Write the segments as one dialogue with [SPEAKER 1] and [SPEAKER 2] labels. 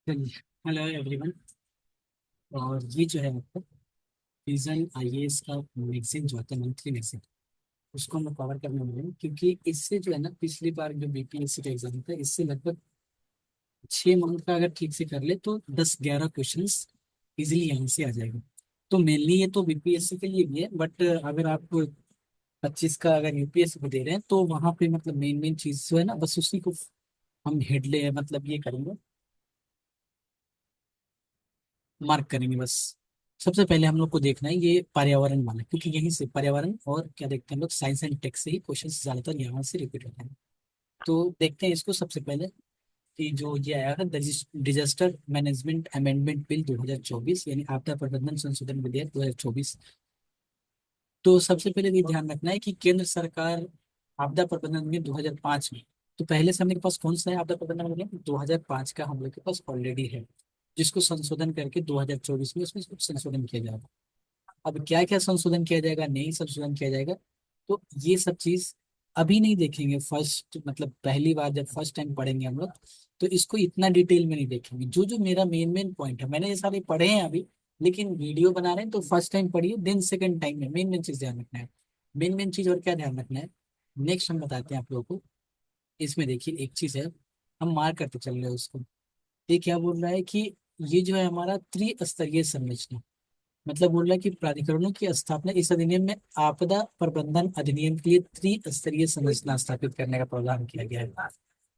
[SPEAKER 1] चलिए। Hello everyone. और ये जो है आपका विजन आईएएस का मैगजीन जो आता है, मंथली मैगजीन, उसको मैं कवर करने वाला हूँ, क्योंकि इससे जो है ना, पिछली बार जो बीपीएससी का एग्जाम था, इससे लगभग 6 मंथ का अगर ठीक से कर ले तो 10-11 क्वेश्चंस इजीली यहाँ से आ जाएगा। तो मेनली ये तो बीपीएससी के लिए भी है, बट अगर आप 25 का अगर यूपीएससी को दे रहे हैं तो वहाँ पे मतलब मेन मेन चीज जो है ना, बस उसी को हम हेडले मतलब ये करेंगे, मार्क करेंगे बस। सबसे पहले हम लोग को देखना है ये पर्यावरण वाला, क्योंकि यहीं से पर्यावरण और क्या देखते हैं हम लोग, साइंस एंड टेक से ही क्वेश्चन ज्यादातर यहाँ से रिपीट होते हैं। तो देखते हैं इसको सबसे पहले कि जो ये आया है डिजास्टर मैनेजमेंट अमेंडमेंट बिल 2024, यानी आपदा प्रबंधन संशोधन विधेयक 2024। तो सबसे पहले ये ध्यान रखना है कि केंद्र सरकार आपदा प्रबंधन में 2005 में, तो पहले से हम लोग के पास कौन सा है आपदा प्रबंधन विधेयक, 2005 का हम लोग के पास ऑलरेडी है, जिसको संशोधन करके 2024 में उसमें कुछ संशोधन किया जाएगा। अब क्या क्या संशोधन किया जाएगा, नहीं संशोधन किया जाएगा, तो ये सब चीज अभी नहीं देखेंगे। फर्स्ट मतलब पहली बार जब फर्स्ट टाइम पढ़ेंगे हम लोग, तो इसको इतना डिटेल में नहीं देखेंगे। जो जो मेरा मेन मेन पॉइंट है, मैंने ये सारे पढ़े हैं अभी, लेकिन वीडियो बना रहे हैं तो फर्स्ट टाइम पढ़िए, देन सेकंड टाइम में मेन मेन चीज ध्यान रखना है। मेन मेन चीज और क्या ध्यान रखना है, नेक्स्ट हम बताते हैं आप लोगों को। इसमें देखिए एक चीज है, हम मार्क करते चल रहे हैं उसको। ये क्या बोल रहा है कि ये जो है हमारा त्रिस्तरीय संरचना, मतलब बोल रहा है कि प्राधिकरणों की स्थापना इस अधिनियम में आपदा प्रबंधन अधिनियम के लिए त्रिस्तरीय संरचना स्थापित करने का प्रावधान किया गया है।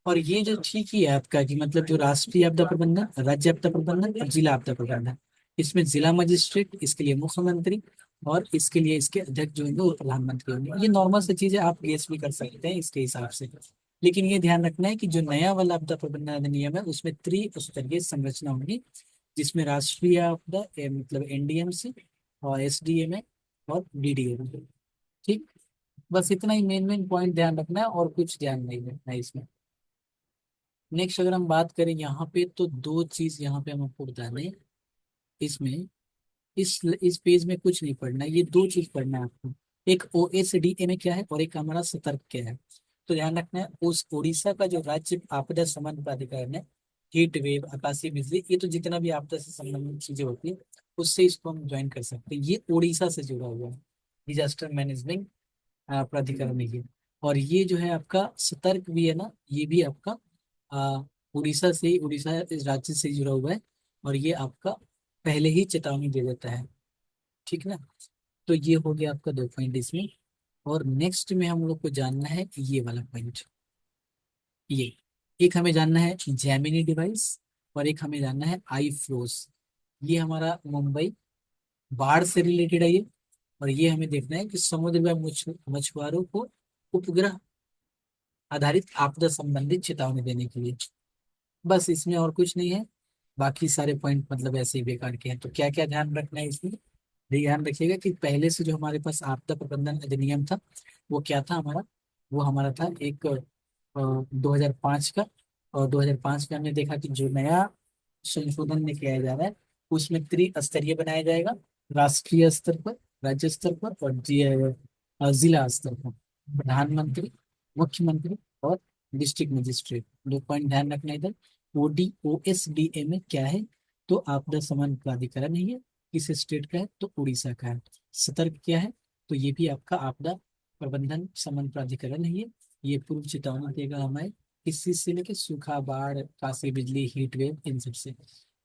[SPEAKER 1] और ये जो ठीक ही है आपका कि मतलब जो राष्ट्रीय आपदा प्रबंधन, राज्य आपदा प्रबंधन और जिला आपदा प्रबंधन, इसमें जिला मजिस्ट्रेट, इसके लिए मुख्यमंत्री, और इसके लिए इसके अध्यक्ष जो होंगे वो प्रधानमंत्री होंगे। ये नॉर्मल सी चीजें आप गेस भी कर सकते हैं इसके हिसाब से। लेकिन ये ध्यान रखना है कि जो नया वाला आपदा प्रबंधन अधिनियम है उसमें त्रिस्तरीय संरचना होगी, जिसमें राष्ट्रीय आपदा मतलब एनडीएमसी और एसडीएमए और डीडीएम। ठीक, बस इतना ही मेन मेन पॉइंट ध्यान रखना है और कुछ ध्यान नहीं रखना है इसमें। नेक्स्ट अगर हम बात करें यहाँ पे, तो दो चीज यहाँ पे हम आपको बता दें इसमें। इस पेज में कुछ नहीं पढ़ना है, ये दो चीज पढ़ना है आपको। एक ओएसडीए में क्या है और एक हमारा सतर्क क्या है। तो ध्यान रखना है, उस उड़ीसा का जो राज्य आपदा शमन प्राधिकरण है, हीट वेव, आकाशीय बिजली, ये तो जितना भी आपदा से संबंधित चीजें होती है, उससे इसको हम ज्वाइन कर सकते हैं। ये उड़ीसा से जुड़ा हुआ है, डिजास्टर मैनेजमेंट प्राधिकरण है ये। और ये जो है आपका सतर्क भी है ना, ये भी आपका उड़ीसा से, उड़ीसा इस राज्य से जुड़ा हुआ है। और ये आपका पहले ही चेतावनी दे देता है। ठीक ना। तो ये हो गया आपका दो पॉइंट इसमें। और नेक्स्ट में हम लोग को जानना है ये वाला पॉइंट। ये एक हमें जानना है जैमिनी डिवाइस, और एक हमें जानना है आई फ्लोस। ये हमारा मुंबई बाढ़ से रिलेटेड है ये। और ये हमें देखना है कि समुद्र में मछुआरों को उपग्रह आधारित आपदा संबंधित चेतावनी देने के लिए। बस इसमें और कुछ नहीं है। बाकी सारे पॉइंट मतलब ऐसे ही बेकार के हैं। तो क्या क्या ध्यान रखना है इसमें, ध्यान रखिएगा कि पहले से जो हमारे पास आपदा प्रबंधन अधिनियम था, वो क्या था हमारा, वो हमारा था एक 2005 का। और 2005 में हमने देखा कि जो नया संशोधन में किया जा रहा है, उसमें त्रिस्तरीय बनाया जाएगा, राष्ट्रीय स्तर पर, राज्य स्तर पर और जिला स्तर पर। प्रधानमंत्री, मुख्यमंत्री और डिस्ट्रिक्ट मजिस्ट्रेट, दो पॉइंट ध्यान रखना इधर। ओएसडीए में क्या है, तो आपदा शमन प्राधिकरण है ये, किस स्टेट का है, तो उड़ीसा का है। सतर्क क्या है, तो ये भी आपका आपदा प्रबंधन समन प्राधिकरण है ये पूर्व चेतावनी देगा हमें किस चीज से लेके, सूखा, बाढ़, काशी बिजली, हीट वेव, इन सब से।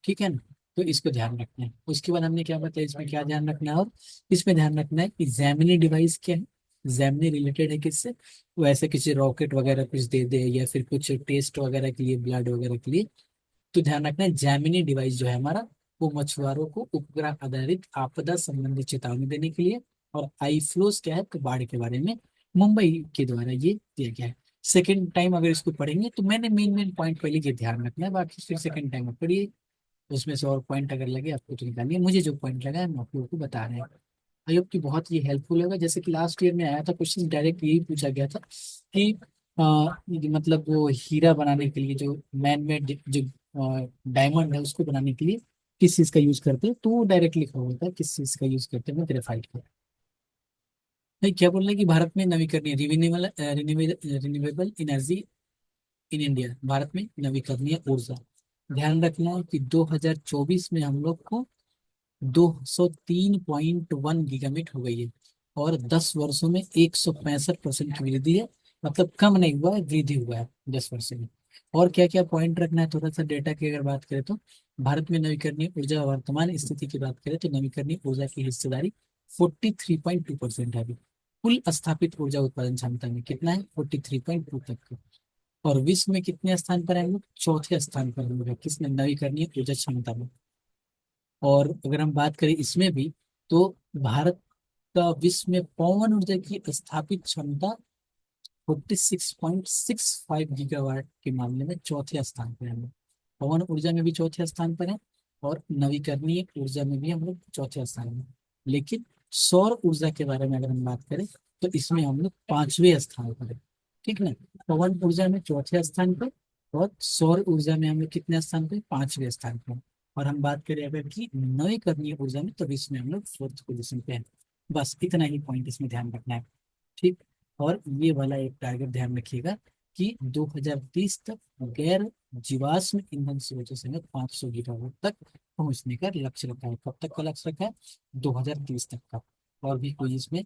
[SPEAKER 1] ठीक है ना। तो इसको ध्यान रखना है। उसके बाद हमने क्या बताया इसमें क्या ध्यान रखना है, और इसमें ध्यान रखना है कि जैमिनी डिवाइस क्या है। जैमिनी रिलेटेड है किससे, वो ऐसे किसी रॉकेट वगैरह कुछ दे दे, या फिर कुछ टेस्ट वगैरह के लिए, ब्लड वगैरह के लिए। तो ध्यान रखना है जैमिनी डिवाइस जो है हमारा, वो मछुआरों को उपग्रह आधारित आपदा संबंधी चेतावनी देने के लिए। और आई फ्लोस क्या है, तो बाढ़ के बारे में मुंबई के द्वारा ये दिया गया है। सेकेंड टाइम अगर इसको पढ़ेंगे तो मैंने मेन मेन पॉइंट पहले ये ध्यान रखना है, बाकी फिर सेकेंड टाइम में पढ़िए, उसमें से और पॉइंट अगर लगे आपको तो निकालिए। मुझे जो पॉइंट लगा है मैं आप लोगों को बता रहे हैं। आई होप कि बहुत ये हेल्पफुल होगा। जैसे कि लास्ट ईयर में आया था क्वेश्चन, डायरेक्ट यही पूछा गया था कि ये मतलब वो हीरा बनाने के लिए जो मैन मेड जो डायमंड है उसको बनाने के लिए किस चीज का यूज करते हैं, तो वो डायरेक्ट लिखा हुआ था किस चीज का यूज करते हैं, ग्रेफाइट का। नहीं, क्या बोल रहे हैं कि भारत में नवीकरणीय renewable renewable energy in India, Bharat में नवीकरणीय ऊर्जा, ध्यान रखना है कि 2024 में हम लोग को 203.1 गीगाबिट हो गई है, और 10 वर्षों में 165% की वृद्धि है। मतलब कम नहीं हुआ है, वृद्धि हुआ है 10 वर्षों में। और क्या क्या पॉइंट रखना है, थोड़ा सा डेटा की अगर बात करें तो भारत में नवीकरणीय ऊर्जा वर्तमान स्थिति की बात करें तो नवीकरणीय ऊर्जा की हिस्सेदारी 43.2% है अभी। कुल स्थापित ऊर्जा उत्पादन क्षमता में कितना है, 43.2 तक का। और विश्व में कितने स्थान पर है हम लोग, चौथे स्थान पर हम लोग है, किसमें, नवीकरणीय ऊर्जा क्षमता में। और अगर हम बात करें इसमें भी, तो भारत का विश्व में पवन ऊर्जा की स्थापित क्षमता 46.65 गीगावाट के मामले में चौथे स्थान पर है हम लोग। पवन ऊर्जा में भी चौथे स्थान पर है, और नवीकरणीय ऊर्जा में भी हम लोग चौथे स्थान में। लेकिन सौर ऊर्जा के बारे में अगर हम बात करें तो इसमें हम लोग पांचवें स्थान पर है। ठीक ना, पवन ऊर्जा में चौथे स्थान पर, और सौर ऊर्जा में हम लोग कितने स्थान पे, पांचवें स्थान पर। और हम बात करें अगर कि नवीकरणीय ऊर्जा में, तो इसमें हम लोग फोर्थ पोजिशन पे हैं। बस इतना ही पॉइंट इसमें ध्यान रखना है। ठीक। और ये वाला एक टारगेट ध्यान रखिएगा कि 2030 तक गैर जीवाश्म ईंधन स्रोतों समेत 500 गीगावाट तक पहुंचने का लक्ष्य रखा है। कब तक का लक्ष्य रखा है, 2030 तक का। और भी कोई इसमें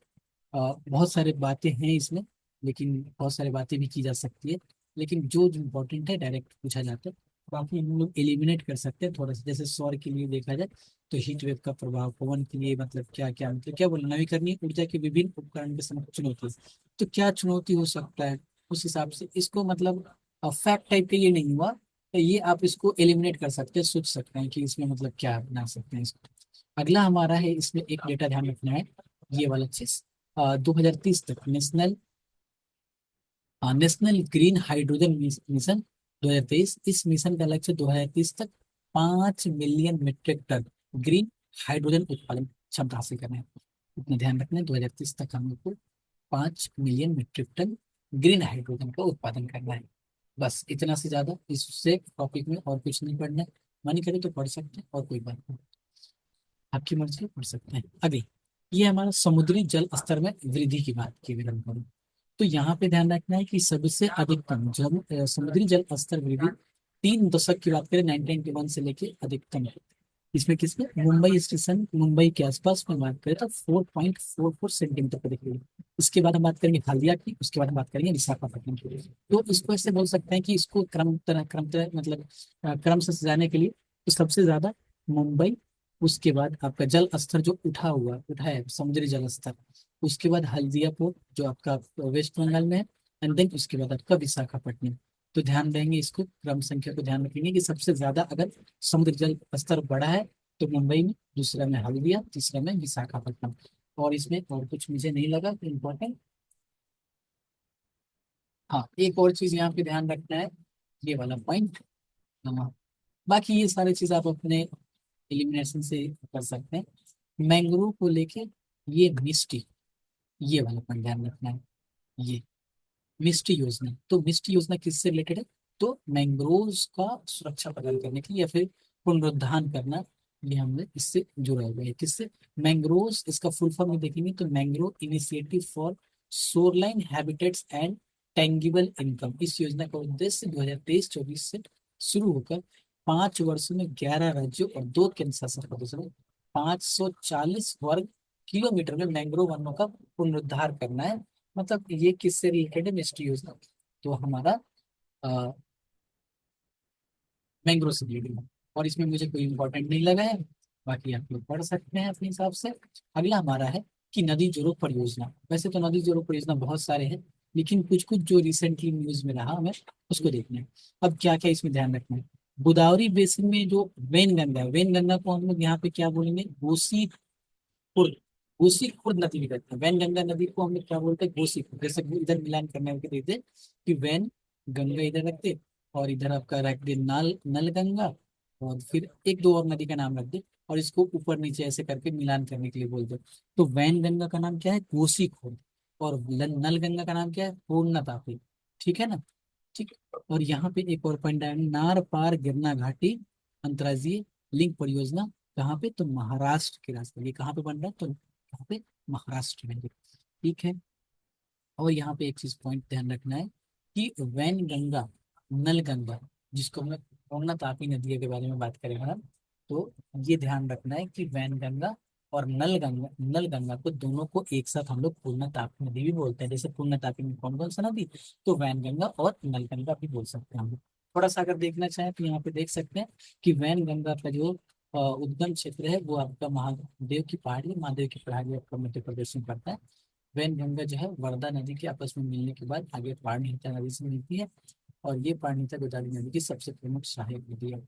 [SPEAKER 1] बहुत सारी बातें हैं इसमें, लेकिन बहुत सारी बातें भी की जा सकती है, लेकिन जो इम्पोर्टेंट है डायरेक्ट पूछा जाता है। बाकी हम लोग एलिमिनेट कर सकते हैं थोड़ा सा, जैसे सौर के लिए देखा जाए तो हीट वेव का प्रभाव, पवन के लिए मतलब क्या क्या, मतलब क्या बोला, नवीकरणीय ऊर्जा के विभिन्न उपकरण के समक्ष चुनौती। तो क्या चुनौती हो सकता है, उस हिसाब से इसको मतलब फैक्ट टाइप के ये नहीं हुआ, तो ये आप इसको एलिमिनेट कर सकते हैं, सोच सकते हैं कि इसमें मतलब क्या बना सकते हैं इसको। अगला हमारा है, इसमें एक डेटा ध्यान रखना है, ये वाला चीज। 2030 तक नेशनल ग्रीन हाइड्रोजन मिशन 2023, इस मिशन का लक्ष्य 2030 तक 5 million metric ton green hydrogen उत्पादन क्षमता हासिल करना है। इतना ध्यान रखना है, 2030 तक हम लोग को 5 million metric ton green hydrogen का उत्पादन करना है। बस इतना से ज्यादा इससे टॉपिक में और कुछ नहीं पढ़ना है। मन करे तो पढ़ सकते हैं, और कोई बात नहीं, आपकी मर्जी से पढ़ सकते हैं। अगली, ये हमारा समुद्री जल स्तर में वृद्धि की बात की अगर हम करें, तो यहाँ पे ध्यान रखना है कि सबसे अधिकतम समुद्री जल स्तर वृद्धि 3 दशक की बात करें, 1991 से लेके अधिकतम है। इसमें किसमें, मुंबई स्टेशन, मुंबई के आसपास में बात करें तो 4.44 सेंटीमीटर पर दिखेगी। इसके बाद हम बात करेंगे हल्दिया की, उसके बाद हम बात करेंगे विशाखापट्टनम की। तो इसको ऐसे बोल सकते हैं कि इसको क्रम तरह मतलब क्रम से सजाने के लिए, तो सबसे ज्यादा मुंबई, उसके बाद आपका जल स्तर जो उठा है समुद्री जल स्तर, उसके बाद हल्दिया पोर्ट जो आपका वेस्ट बंगाल में है, एंड देन उसके बाद आपका विशाखापट्टनम। तो ध्यान देंगे, इसको क्रम संख्या को ध्यान रखेंगे कि सबसे ज्यादा अगर समुद्र जल स्तर बढ़ा है तो मुंबई में, दूसरा में हल्दिया, तीसरा में विशाखापट्टनम। और इसमें और कुछ मुझे नहीं लगा इम्पोर्टेंट। हाँ, एक और चीज यहाँ पे ध्यान रखना है, ये वाला पॉइंट। हाँ, बाकी ये सारी चीज आप अपने एलिमिनेशन से कर सकते हैं। मैंग्रोव को लेके ये मिस्टी, ये वाला पॉइंट ध्यान रखना है। ये मिस्टी योजना, तो मिस्टी योजना किससे रिलेटेड है, तो मैंग्रोव्स का सुरक्षा प्रदान करने के लिए या फिर पुनरुद्धार करना, ये हमने इससे जुड़ा हुआ है। किससे, मैंग्रोव्स, इसका फुल फॉर्म में देखेंगे तो mangrove initiative for shoreline habitats and tangible income. इस योजना का उद्देश्य 2023-24 से शुरू होकर 5 वर्षों में 11 राज्यों और 2 केंद्र शासित प्रदेशों में 540 वर्ग किलोमीटर में मैंग्रोव वनों का पुनरुद्धार करना है। मतलब ये किससे रिलेटेड है, मिस्ट्री योजना, तो हमारा मैंग्रोव से रिलेटेड है। और इसमें मुझे कोई इंपॉर्टेंट नहीं लगा है, बाकी आप लोग पढ़ सकते हैं अपने हिसाब से। अगला हमारा है कि नदी जोड़ो परियोजना। वैसे तो नदी जोड़ो परियोजना बहुत सारे हैं, लेकिन कुछ कुछ जो रिसेंटली न्यूज में रहा हमें उसको देखना है। अब क्या क्या इसमें ध्यान रखना है, गोदावरी बेसिन में जो वेनगंगा है, वेनगंगा को हम लोग यहाँ पे क्या बोलेंगे, खुर्द, कोसी खुर्द नदी भी कहते हैं। वैन गंगा नदी को हम लोग क्या बोलते हैं, कोसी खुर्द। जैसे कि इधर मिलान करने के देते कि वैन गंगा इधर रखते, और इधर आपका रख दे नल गंगा, और फिर एक दो और नदी का नाम रख दे, और इसको ऊपर नीचे ऐसे करके मिलान करने के लिए बोलते। तो वैन गंगा का नाम क्या है, कोसी खुर्द। और नल गंगा का नाम क्या है, पूर्णा तापी। ठीक है ना। ठीक। और यहाँ पे एक और पॉइंट है, नार पार गिरना घाटी अंतर्राज्यीय लिंक परियोजना। कहाँ पे, तो महाराष्ट्र के रास्ते, ये कहाँ पे बन रहा है, तो यहाँ पे महाराष्ट्र में। ठीक है। और यहाँ पे एक चीज पॉइंट ध्यान रखना है कि वैन गंगा, नल गंगा, जिसको हम पूर्णा तापी नदियों के बारे में बात करेंगे हम, तो ये ध्यान रखना है कि वैनगंगा और नल गंगा को दोनों को एक साथ हम लोग पूर्णा तापी नदी भी बोलते हैं। जैसे पूर्णा तापी में कौन कौन सा नदी, तो वैनगंगा और नलगंगा भी बोल सकते हैं हम लोग। थोड़ा सा अगर देखना चाहें तो यहाँ पे देख सकते हैं कि वैनगंगा का जो उद्गम क्षेत्र है वो आपका महादेव की पहाड़ी, महादेव की पहाड़ी आपका मध्य प्रदेश में पड़ता है। वैनगंगा जो है वर्धा नदी के आपस में मिलने के बाद आगे पारनीता नदी से मिलती है, और ये पारनीता गोदावरी नदी की सबसे प्रमुख सहायक नदी है।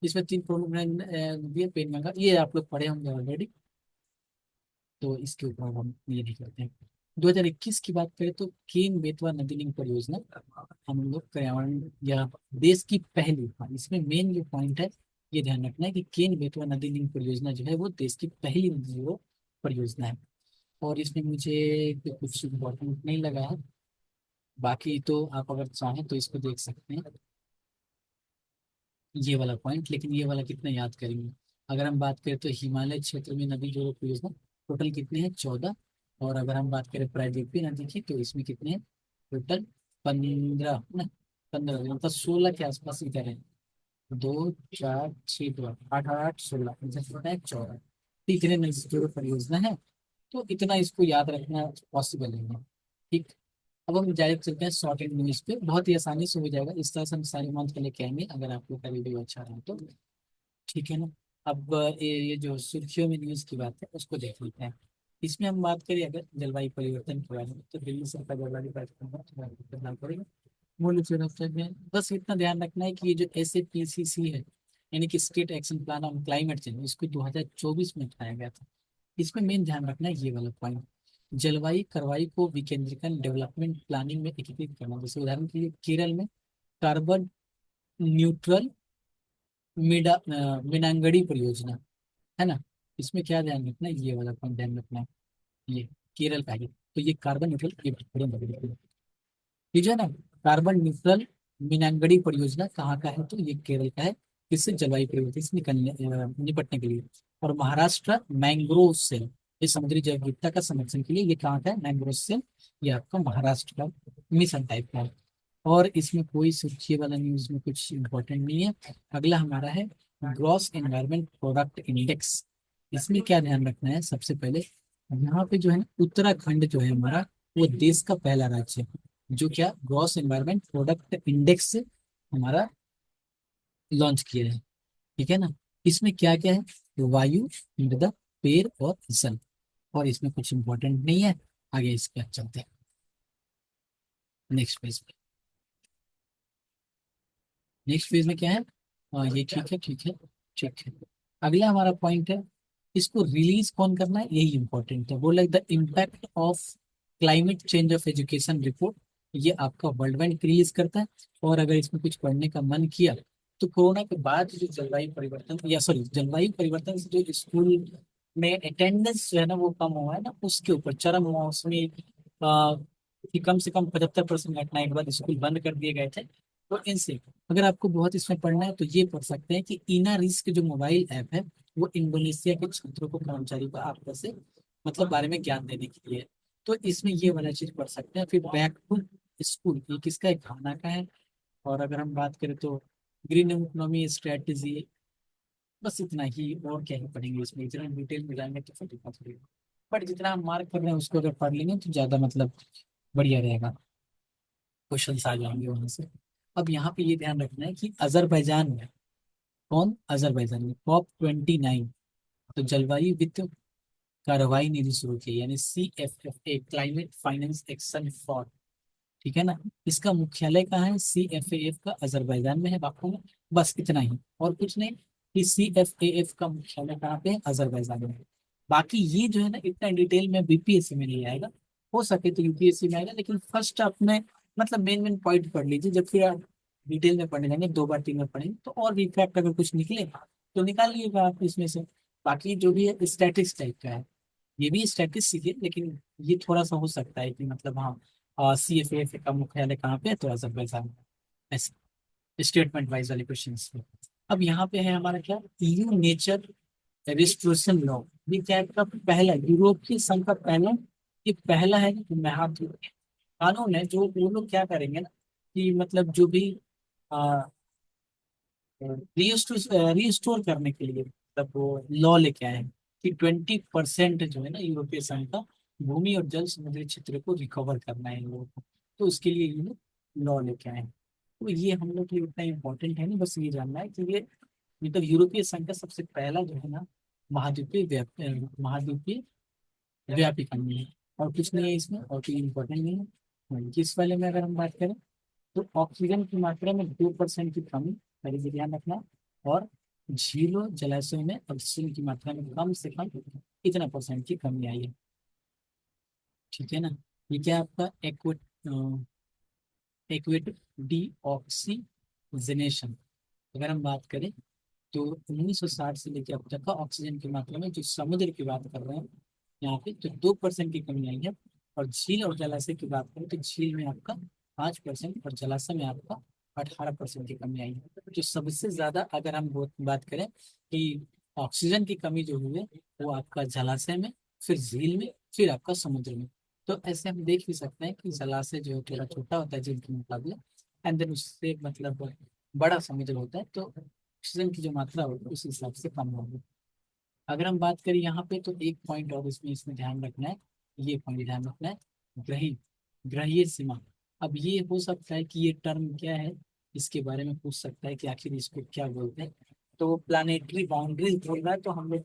[SPEAKER 1] इसमें तीन प्रमुख नदी है, पेनगंगा ये आप लोग पढ़े होंगे ऑलरेडी, तो इसके ऊपर हम ये नहीं करते हैं। 2021 की बात करें तो केन बेतवा नदी लिंक परियोजना हम लोग पर्यावरण या देश की पहली, हाँ, इसमें मेन जो पॉइंट है ये ध्यान रखना है कि केन बेतवा नदी लिंक परियोजना जो है वो देश की पहली नदी जोड़ो परियोजना है। और इसमें मुझे कुछ इम्पोर्टेंट नहीं लगा है, बाकी तो आप अगर चाहें तो इसको देख सकते हैं ये वाला पॉइंट, लेकिन ये वाला कितना याद करेंगे। अगर हम बात करें तो हिमालय क्षेत्र में नदी जोड़ो परियोजना टोटल कितने हैं, 14। और अगर हम बात करें प्रायद्वीपीय नदी की तो इसमें कितने हैं, टोटल 15 ना, 15 मतलब 16 के आसपास इधर है। 2 4 6 2 8 8 16 है 14। इतने नदी जोड़ो परियोजना है, तो इतना इसको याद रखना पॉसिबल नहीं है। ठीक। अब हम डायरेक्ट चलते हैं शॉर्ट एंड न्यूज पे, बहुत ही आसानी से हो जाएगा, इस तरह से हम सारे मंथ के लेके आएंगे अगर आप लोग का वीडियो अच्छा रहा तो। ठीक है ना। अब ये जो सुर्खियों में न्यूज की बात है उसको देख लेते हैं। इसमें हम बात करें अगर जलवायु परिवर्तन के बारे में, तो दिल्ली सरकार जलवायु परिवर्तन का करना पड़ेगा। मूल रूप से रफ्तार में बस इतना ध्यान रखना है कि ये जो SAPCC है, यानी कि state action plan on climate change, इसको 2024 में उठाया गया था। इसमें मेन ध्यान रखना है ये वाला पॉइंट, जलवायु कार्रवाई को विकेंद्रीकरण डेवलपमेंट प्लानिंग में एकीकृत करना। जैसे उदाहरण के लिए केरल में कार्बन न्यूट्रल मीनांगड़ी परियोजना है ना, इसमें क्या ध्यान रखना है, ये वाला पॉइंट ध्यान रखना है। ये केरल का है, तो ये कार्बन न्यूट्रल, ये ठीक है ना। कार्बन न्यूट्रल मीनांगड़ी परियोजना कहाँ का है, तो ये केरल का है। किससे, जलवायु परिवर्तन से निपटने के लिए। और महाराष्ट्र मैंग्रोव सेल, ये समुद्री जैव विविधता का संरक्षण के लिए, ये कहाँ का है, मैंग्रोव सेल, ये आपका महाराष्ट्र का मिशन टाइप का है। और इसमें कोई सुर्खी वाला न्यूज में कुछ इंपॉर्टेंट नहीं है। अगला हमारा है ग्रॉस एनवायरमेंट प्रोडक्ट इंडेक्स। इसमें क्या ध्यान रखना है, सबसे पहले यहाँ पे जो है ना, उत्तराखंड जो है हमारा, वो देश का पहला राज्य है जो क्या ग्रॉस एनवायरमेंट प्रोडक्ट इंडेक्स से हमारा लॉन्च किया है। ठीक है ना। इसमें क्या क्या है, वायु, मृदा, पेड़ और जल। और इसमें कुछ इंपॉर्टेंट नहीं है, आगे इसके बाद चलते हैं नेक्स्ट पेज पे। नेक्स्ट पेज में क्या है, ये ठीक है, ठीक है, ठीक है। अगला हमारा पॉइंट है, इसको रिलीज कौन करना है, यही इंपॉर्टेंट है। वो like the impact of climate change of education report, ये आपका वर्ल्ड बैंक रिलीज करता है। और अगर इसमें कुछ पढ़ने का मन किया तो कोरोना के बाद जो जलवायु परिवर्तन, या सॉरी जलवायु परिवर्तन से जो स्कूल में अटेंडेंस जो है ना वो कम हुआ है ना, उसके ऊपर चरम मौसमी कि कम से कम 75% घटनाएं के बाद स्कूल बंद कर दिए गए थे। तो इनसे अगर आपको बहुत इसमें पढ़ना है तो ये पढ़ सकते हैं कि इना रिस्क जो मोबाइल ऐप है, वो इंडोनेशिया के छात्रों को, कर्मचारियों को आपदा से मतलब बारे में ज्ञान देने के लिए है। तो इसमें ये वाला चीज पढ़ सकते हैं। फिर बैक टू स्कूल, ये किसका है, खाना का है। और अगर हम बात करें तो ग्रीन इकोनॉमी स्ट्रेटेजी, बस इतना ही, और क्या ही पढ़ेंगे इसमें, इतना डिटेल में जाएंगे तो फिर दिक्कत होगी। बट जितना हम मार्क कर रहे हैं उसको अगर पढ़ लेंगे तो ज्यादा मतलब बढ़िया रहेगा, क्वेश्चन आ जाएंगे वहां से। अब यहाँ पे ये ध्यान रखना है कि अजरबैजान में, कौन, अजरबैजान में COP29, तो जलवायु वित्त कार्रवाई निधि शुरू की, यानी CFFA, climate finance action for. ठीक है ना। इसका मुख्यालय कहाँ है, CFAF का अजरबैजान में है बाकू में। बस इतना ही, और कुछ नहीं, कि CFAF का मुख्यालय कहाँ पे है, अजरबैजान में। बाकी ये जो है ना इतना डिटेल में BPSC में नहीं आएगा, हो सके तो UPSC में आएगा, लेकिन फर्स्ट आप में मतलब मेन मेन पॉइंट पढ़ लीजिए, जब फिर आप डिटेल में पढ़ने जाएंगे, 2 बार 3 बार पढ़ेंगे तो और भी फैक्ट अगर कुछ निकले तो निकाल लीजिएगा आप इसमें से। बाकी जो भी है स्टैटिक्स टाइप का है, ये भी स्टैटिक्स सीखिए, लेकिन ये थोड़ा सा हो सकता है कि मतलब हाँ, CFAF का मुख्यालय कहाँ पे है, तो अजरबैजान में। ऐसे स्टेटमेंट वाइज वाले क्वेश्चन। अब यहाँ पे है हमारा क्या, EU नेचर रिस्ट्रिक्शन लॉ। ये क्या है आपका, पहला यूरोपीय संघ का पहला, ये पहला है महत्व कानून है, जो वो लोग क्या करेंगे ना, कि मतलब जो भी रीस्टोर करने के लिए मतलब वो लॉ लेके आए हैं कि 20% जो है ना यूरोपीय संघ का भूमि और जल समुद्री क्षेत्र को रिकवर करना है इन लोगों को। तो उसके लिए ये लॉ लेके आए हैं। तो ये हम लोग के लिए उतना इम्पोर्टेंट है नहीं, बस ये जानना है कि ये मतलब यूरोपीय संघ का सबसे पहला जो है ना महाद्वीपीय व्यापी कानून है। और कुछ नहीं है इसमें, और कोई इम्पोर्टेंट नहीं है। हाँ, इस वाले में अगर हम बात करें तो ऑक्सीजन की मात्रा में 2% की कमी, पहले से ध्यान रखना। और झीलों जलाशयों में ऑक्सीजन की मात्रा में कम से कम इतना परसेंट की कमी आई है। ठीक है ना। ये क्या है आपका एक्वेट डीऑक्सीजनेशन। अगर हम बात करें तो 1960 से लेकर अब तक का ऑक्सीजन की मात्रा में जो समुद्र की बात कर रहे हैं यहाँ पे तो 2% की कमी आई है। और झील और जलाशय की बात करें तो झील में आपका 5% और जलाशय में आपका 18% की कमी आई है। जो सबसे ज्यादा अगर हम बात करें कि ऑक्सीजन की कमी जो हुई है वो आपका जलाशय में, फिर झील में, फिर आपका समुद्र में। तो ऐसे हम देख भी सकते हैं कि जलाशय जो है थोड़ा छोटा होता है झील के मुकाबले, एंड देन उससे मतलब बड़ा समुद्र होता है तो ऑक्सीजन की जो मात्रा होगी उस हिसाब से कम होगी। अगर हम बात करें यहाँ पे तो एक पॉइंट और इसमें ध्यान रखना है। ये पॉइंट ध्यान रखना है, ग्रही ग्रहीय सीमा। अब ये हो सकता है कि ये टर्म क्या है, इसके बारे में पूछ सकता है कि आखिर इसको क्या बोलते हैं। तो प्लानिटरी बाउंड्रीज बोल रहा है तो हम लोग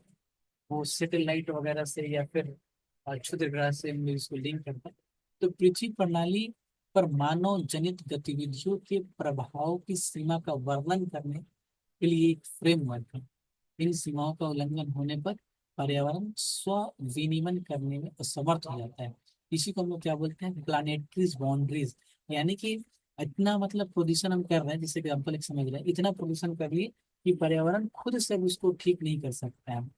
[SPEAKER 1] वो सैटेलाइट वगैरह से या फिर क्षुद्र ग्रह से हम लोग इसको लिंक करते हैं। तो पृथ्वी प्रणाली पर मानव जनित गतिविधियों के प्रभाव की सीमा का वर्णन करने के लिए एक फ्रेमवर्क है। इन सीमाओं का उल्लंघन होने पर पर्यावरण स्व विनियमन करने में असमर्थ हो जाता है। इसी को हम लोग क्या बोलते हैं, प्लानेटरीज बाउंड्रीज। यानी कि इतना मतलब पोल्यूशन हम कर रहे हैं, जैसे एग्जाम्पल एक समझ रहे हैं, इतना पोल्यूशन कर लिए कि पर्यावरण खुद से भी उसको ठीक नहीं कर सकता है।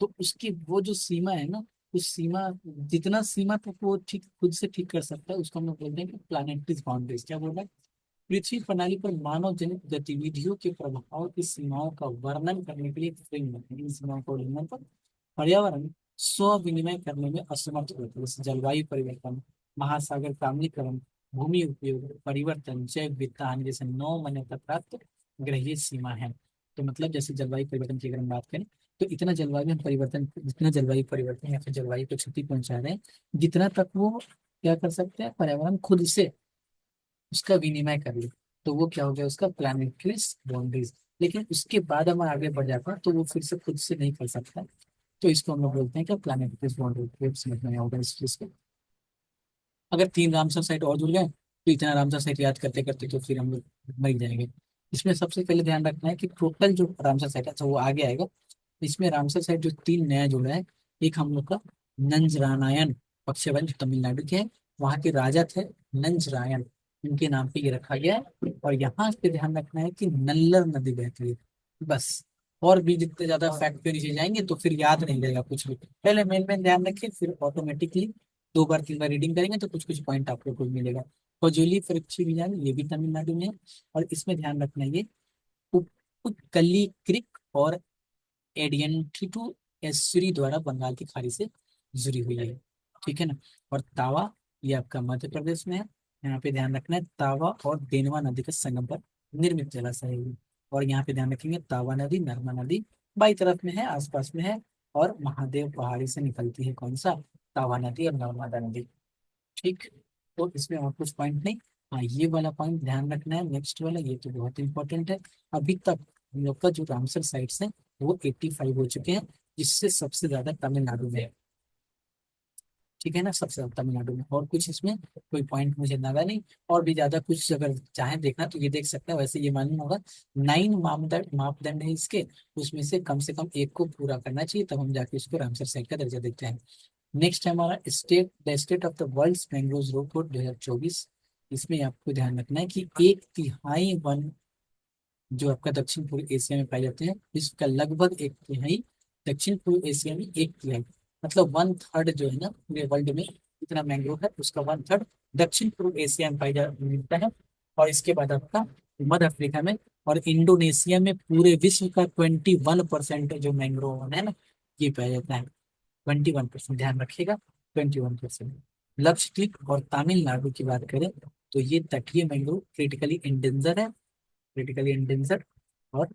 [SPEAKER 1] तो उसकी वो जो सीमा है ना, उस सीमा, जितना सीमा तक वो ठीक खुद से ठीक कर सकता है उसको हम लोग बोलते हैं कि प्लानेटरीज बाउंड्रीज। क्या बोल रहा है, पृथ्वी प्रणाली पर मानव जनित गतिविधियों के प्रभाव की सीमाओं का वर्णन करने के लिए फ्रेमवर्क है। इन सीमाओं का उल्लंघन पर पर्यावरण स्व विनिमय करने में असमर्थ होता है, जैसे जलवायु परिवर्तन, महासागर का अम्लीकरण, भूमि उपयोग परिवर्तन, जैव विविधता जैसे 9 मान्यता प्राप्त ग्रहीय सीमा है। तो मतलब जैसे जलवायु परिवर्तन की अगर हम बात करें तो इतना जलवायु में परिवर्तन, जितना जलवायु परिवर्तन या फिर जलवायु को क्षति पहुंचा रहे हैं, जितना तक वो क्या कर सकते हैं, पर्यावरण खुद से उसका विनिमय कर ले, तो वो क्या हो गया, उसका प्लानिटरी बाउंड्रीज। लेकिन उसके बाद हम आगे बढ़ जाता है तो वो फिर से खुद से नहीं कर सकता। तो इसको हम लोग बोलते हैं क्या, प्लानिटरी बाउंड्रीज। समझ में होगा इस चीज को। अगर 3 रामसर साइट और जुड़ गए तो इतना रामसर साइट याद करते करते तो फिर हम लोग मर ही जाएंगे। इसमें सबसे पहले ध्यान रखना है कि टोटल जो रामसर साइट है, अच्छा वो आगे आएगा। इसमें रामसर साइट जो 3 नया जुड़ा है, एक हम लोग का नंजरानायन पक्षीवन जो तमिलनाडु के हैं, वहाँ के राजा थे नंजरायन, उनके नाम पे ये रखा गया है। और यहाँ पे ध्यान रखना है कि नल्लर नदी बहती है, बस। और भी जितने ज्यादा फैक्ट पे नीचे जाएंगे तो फिर याद नहीं रहेगा कुछ भी। पहले मेन मेन ध्यान रखिए, फिर ऑटोमेटिकली 2 बार 3 बार रीडिंग करेंगे तो कुछ कुछ पॉइंट आपको को मिलेगा। फजुली पक्षी विज्ञान ये भी तमिलनाडु में है। और इसमें ध्यान रखना है ये उपकली क्रिक और एडियंटिटू एस्चुरी द्वारा बंगाल की खाड़ी से जुड़ी हुई है। ठीक है ना। और तावा ये आपका मध्य प्रदेश में है। यहाँ पे ध्यान रखना है तावा और देनवा नदी के संगम पर निर्मित जलाशय है ये। और यहाँ पे ध्यान रखेंगे तावा नदी नर्मदा नदी बाई तरफ में है, आसपास में है। और महादेव पहाड़ी से निकलती है कौन सा, तावा नदी और नर्मदा नदी। ठीक। तो इसमें और कुछ पॉइंट नहीं। हाँ, ये वाला पॉइंट ध्यान रखना है, नेक्स्ट वाला ये तो बहुत इंपॉर्टेंट है। अभी तक हम लोग का जो रामसर साइट्स हैं वो 85 हो चुके हैं, जिससे सबसे ज्यादा तमिलनाडु में है। ठीक है ना, सबसे ज्यादा तमिलनाडु में। और कुछ इसमें कोई पॉइंट मुझे लगा नहीं। और भी ज्यादा कुछ अगर चाहे देखना तो ये देख सकते हैं, वैसे ये मालूम होगा 9 मापदंड है इसके। उसमें से कम एक को पूरा करना चाहिए, तब हम जाके उसको रामसर साइट का दर्जा देते हैं। नेक्स्ट है हमारा state of the world mangrove report 2024। इसमें आपको ध्यान रखना है कि 1/3 वन जो आपका दक्षिण पूर्व एशिया में पाए जाते हैं, विश्व का लगभग 1/3 दक्षिण पूर्व एशिया में 1/3, मतलब 1/3 जो है ना पूरे वर्ल्ड में जितना मैंग्रोव है उसका 1/3 दक्षिण पूर्व एशिया में पाई जा मिलता है। और इसके बाद आपका मध्य अफ्रीका में और इंडोनेशिया में पूरे विश्व का 21% जो मैंग्रोव है ना ये पाया जाता है। 21%, ध्यान रखिएगा, 21%। लक्षद्वीप और तमिलनाडु की बात करें तो ये तटीय मैंग्रोव क्रिटिकली इंडेंजर है, क्रिटिकली इंडेंजर। और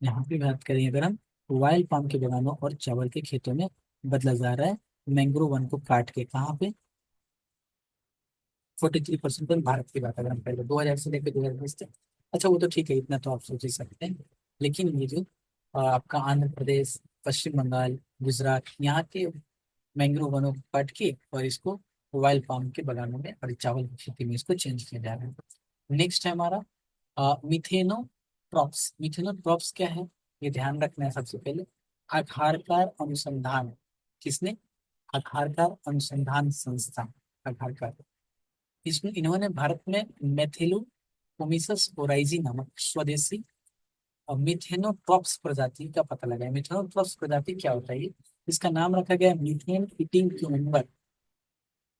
[SPEAKER 1] यहाँ पे बात करें अगर हम, वाइल्ड पाम के बगानों और चावल के खेतों में बदला जा रहा है मैंग्रोव वन को काट के, कहाँ पे? 43% पर भारत की बात अगर हम पहले 2000 से लेकर 2020 तक। अच्छा वो तो ठीक है, इतना तो आप सोच ही सकते हैं। लेकिन ये जो आपका आंध्र प्रदेश, पश्चिम बंगाल, गुजरात, यहाँ के मैंग्रोव वनों को काट के और इसको वाइल्ड पाम के बगानों में और चावल की खेती में इसको चेंज किया जा रहा है। नेक्स्ट है हमारा मिथेनोट्रॉप्स। मिथेनोट्रॉप्स क्या है, ये ध्यान रखना है सबसे पहले। आधारकार अनुसंधान, किसने? आधारकार अनुसंधान संस्थान, आधारकार। इसमें इन्होंने भारत में मेथिलोपोमिसस ओराइजी नामक स्वदेशी मिथेनोट्रॉप्स प्रजाति का पता लगाया। मिथेनोट्रॉप्स प्रजाति क्या होता है ये? इसका नाम रखा गया मीथेन ईटिंग क्यूम्बर,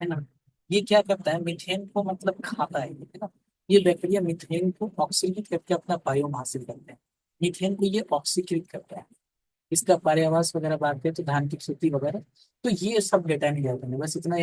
[SPEAKER 1] है ना। ये क्या करता है, मीथेन को मतलब खाता है ना। ये बैक्टीरिया मीथेन को ऑक्सीकृत करके अपना बायोम हासिल करते हैं। मीथेन को ये ऑक्सीकृत करता है। इसका पर्यावास वगैरह बात करें तो धान की खेती वगैरह। तो ये सब डेटा नहीं जाता है, बस इतना याद